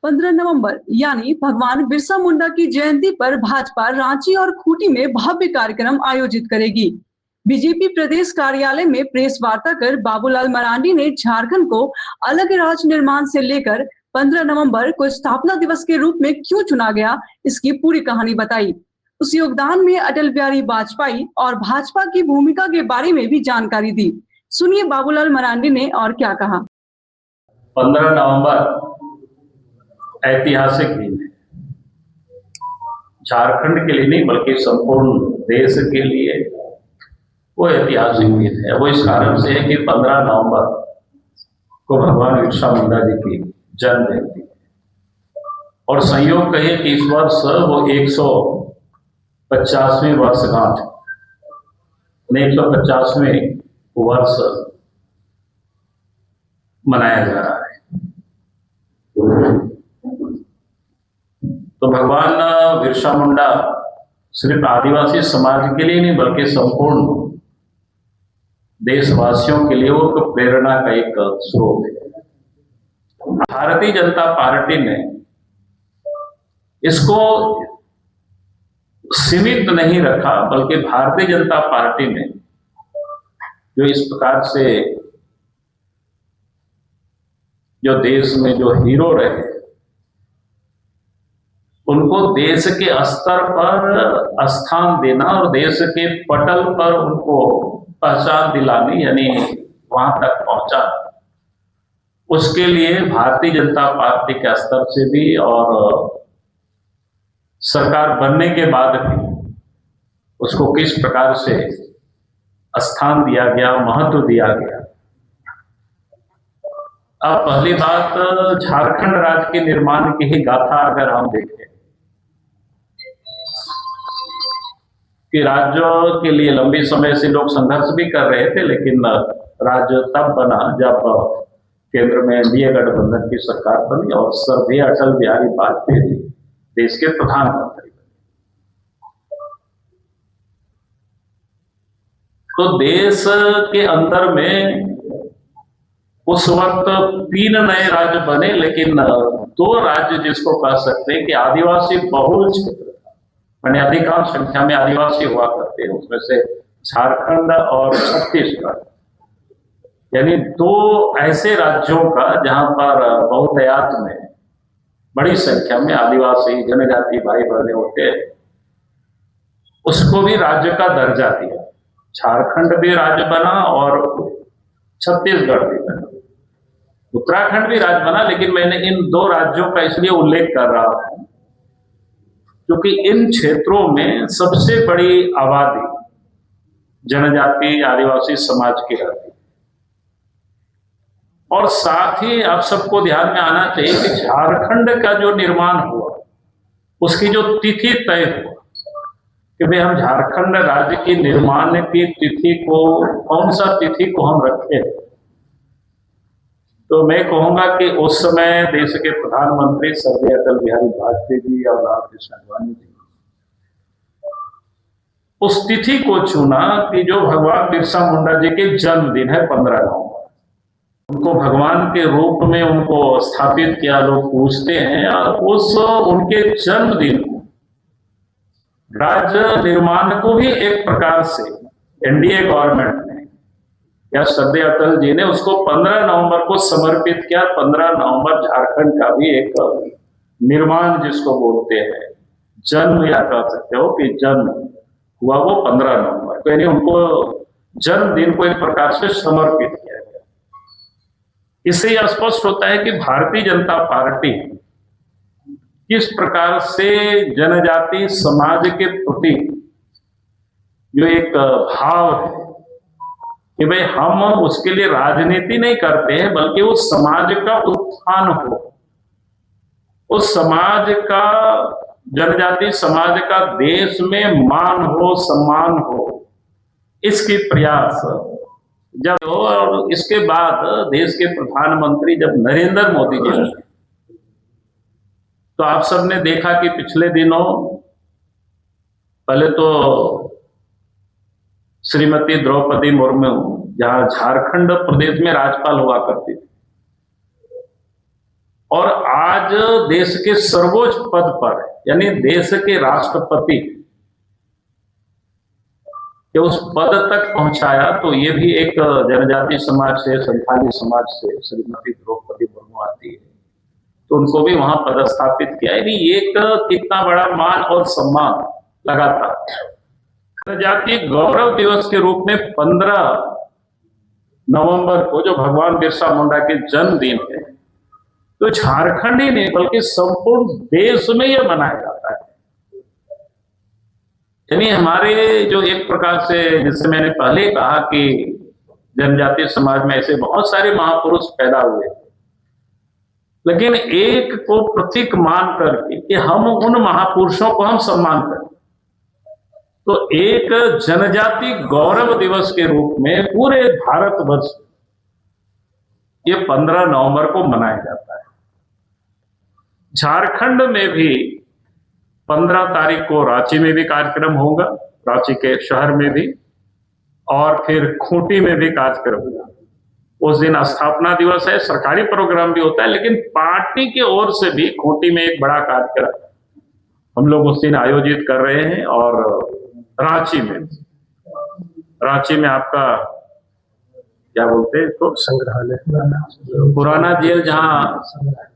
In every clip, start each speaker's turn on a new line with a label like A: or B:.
A: 15 नवंबर यानी भगवान बिरसा मुंडा की जयंती पर भाजपा रांची और खूंटी में भव्य कार्यक्रम आयोजित करेगी। बीजेपी प्रदेश कार्यालय में प्रेस वार्ता कर बाबूलाल मरांडी ने झारखंड को अलग राज्य निर्माण से लेकर 15 नवंबर को स्थापना दिवस के रूप में क्यों चुना गया, इसकी पूरी कहानी बताई। उस योगदान में अटल बिहारी वाजपेयी और भाजपा की भूमिका के बारे में भी जानकारी दी। सुनिए बाबूलाल मरांडी ने और क्या कहा।
B: 15 नवंबर ऐतिहासिक दिन है, झारखंड के लिए नहीं बल्कि संपूर्ण देश के लिए वो ऐतिहासिक दिन है। वो इस कारण से है कि 15 नवंबर को भगवान बिरसा मुंडा जी की जन्म जयंती है और संयोग कहिए कि इस वर्ष वो 150वें वर्षगांठ 150वें वर्ष मनाया जा रहा है। तो भगवान बिरसा मुंडा सिर्फ आदिवासी समाज के लिए नहीं बल्कि संपूर्ण देशवासियों के लिए वो प्रेरणा का एक स्रोत है। भारतीय जनता पार्टी ने इसको सीमित नहीं रखा, बल्कि भारतीय जनता पार्टी ने जो इस प्रकार से जो देश में जो हीरो रहे उनको देश के स्तर पर स्थान देना और देश के पटल पर उनको पहचान दिलानी, यानी वहां तक पहुंचा, उसके लिए भारतीय जनता पार्टी के स्तर से भी और सरकार बनने के बाद भी उसको किस प्रकार से स्थान दिया गया, महत्व दिया गया। अब पहली बात, झारखंड राज्य के निर्माण की ही गाथा अगर हम देखें कि राज्यों के लिए लंबी समय से लोग संघर्ष भी कर रहे थे, लेकिन राज्य तब बना जब केंद्र में एनडीए गठबंधन की सरकार बनी और स्वर्गीय अटल बिहारी वाजपेयी जी देश के प्रधानमंत्री बने। तो देश के अंदर में उस वक्त 3 नए राज्य बने, लेकिन 2 राज्य जिसको कह सकते हैं कि आदिवासी बहुल क्षेत्र था, यानी अधिकांश संख्या में आदिवासी हुआ करते हैं, उसमें से झारखंड और छत्तीसगढ़, यानी 2 ऐसे राज्यों का जहां पर बहुतायत में बड़ी संख्या में आदिवासी जनजाति भाई बहने होते हैं, उसको भी राज्य का दर्जा दिया। झारखंड भी राज्य बना और छत्तीसगढ़ भी बना, उत्तराखंड भी राज्य बना, लेकिन मैंने इन 2 राज्यों का इसलिए उल्लेख कर रहा हूं क्योंकि इन क्षेत्रों में सबसे बड़ी आबादी जनजाति आदिवासी समाज की रहती है। और साथ ही आप सबको ध्यान में आना चाहिए कि झारखंड का जो निर्माण हुआ उसकी जो तिथि तय हुआ कि भाई हम झारखंड राज्य की निर्माण की तिथि को, कौन सा तिथि को हम रखें, तो मैं कहूंगा कि उस समय देश के प्रधानमंत्री स्वर्गीय अटल बिहारी वाजपेयी जी और लाल कृष्ण आडवाणी जी उस तिथि को चुना कि जो भगवान बिरसा मुंडा जी के जन्मदिन है 15 नवंबर। उनको भगवान के रूप में उनको स्थापित किया, लोग पूछते हैं, और उस उनके जन्मदिन को राज्य निर्माण को भी एक प्रकार से एनडीए गवर्नमेंट ने या श्रद्धेय अटल जी ने उसको 15 नवंबर को समर्पित किया। 15 नवंबर झारखंड का भी एक निर्माण जिसको बोलते हैं, जन्म या कह सकते हो कि जन्म हुआ वो 15 नवंबर को, यानी उनको जन्मदिन को एक प्रकार से समर्पित किया गया। इससे यह स्पष्ट होता है कि भारतीय जनता पार्टी किस प्रकार से जनजाति समाज के प्रति जो एक भाव है कि भाई हम उसके लिए राजनीति नहीं करते हैं, बल्कि उस समाज का उत्थान हो, उस समाज का, जनजाति समाज का देश में मान हो, सम्मान हो, इसकी प्रयास जब हो। और इसके बाद देश के प्रधानमंत्री जब नरेंद्र मोदी जी बने, तो आप सबने देखा कि पिछले दिनों पहले तो श्रीमती द्रौपदी मुर्मू, जहां झारखंड प्रदेश में राज्यपाल हुआ करती थी, और आज देश के सर्वोच्च पद पर यानी देश के राष्ट्रपति के उस पद तक पहुंचाया, तो ये भी एक जनजातीय समाज से, संथाली समाज से श्रीमती द्रौपदी मुर्मू आती है, तो उनको भी वहां पदस्थापित किया। यानी एक कितना बड़ा मान और सम्मान लगातार। जनजातीय गौरव दिवस के रूप में 15 नवंबर को, जो भगवान बिरसा मुंडा के जन्मदिन है, तो झारखंड ही नहीं बल्कि संपूर्ण देश में यह मनाया जाता है। यानी हमारे जो एक प्रकार से, जिससे मैंने पहले कहा कि जनजातीय समाज में ऐसे बहुत सारे महापुरुष पैदा हुए, लेकिन एक को प्रतीक मान करके कि हम उन महापुरुषों को हम सम्मान करें, तो एक जनजाति गौरव दिवस के रूप में पूरे भारतवर्ष ये 15 नवंबर को मनाया जाता है। झारखंड में भी 15 तारीख को रांची में भी कार्यक्रम होगा, रांची के शहर में भी, और फिर खूंटी में भी कार्यक्रम होगा। उस दिन स्थापना दिवस है, सरकारी प्रोग्राम भी होता है, लेकिन पार्टी की ओर से भी खूंटी में एक बड़ा कार्यक्रम हम लोग उस दिन आयोजित कर रहे हैं। और रांची में आपका क्या बोलते हैं इसको,
C: संग्रहालय,
B: पुराना जेल जहाँ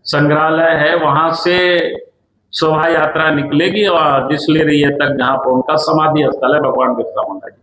B: संग्रहालय है, वहां से शोभा यात्रा निकलेगी और डिस्टिलरी तक, जहां पर उनका समाधि स्थल है भगवान बिरसा मुंडा जी।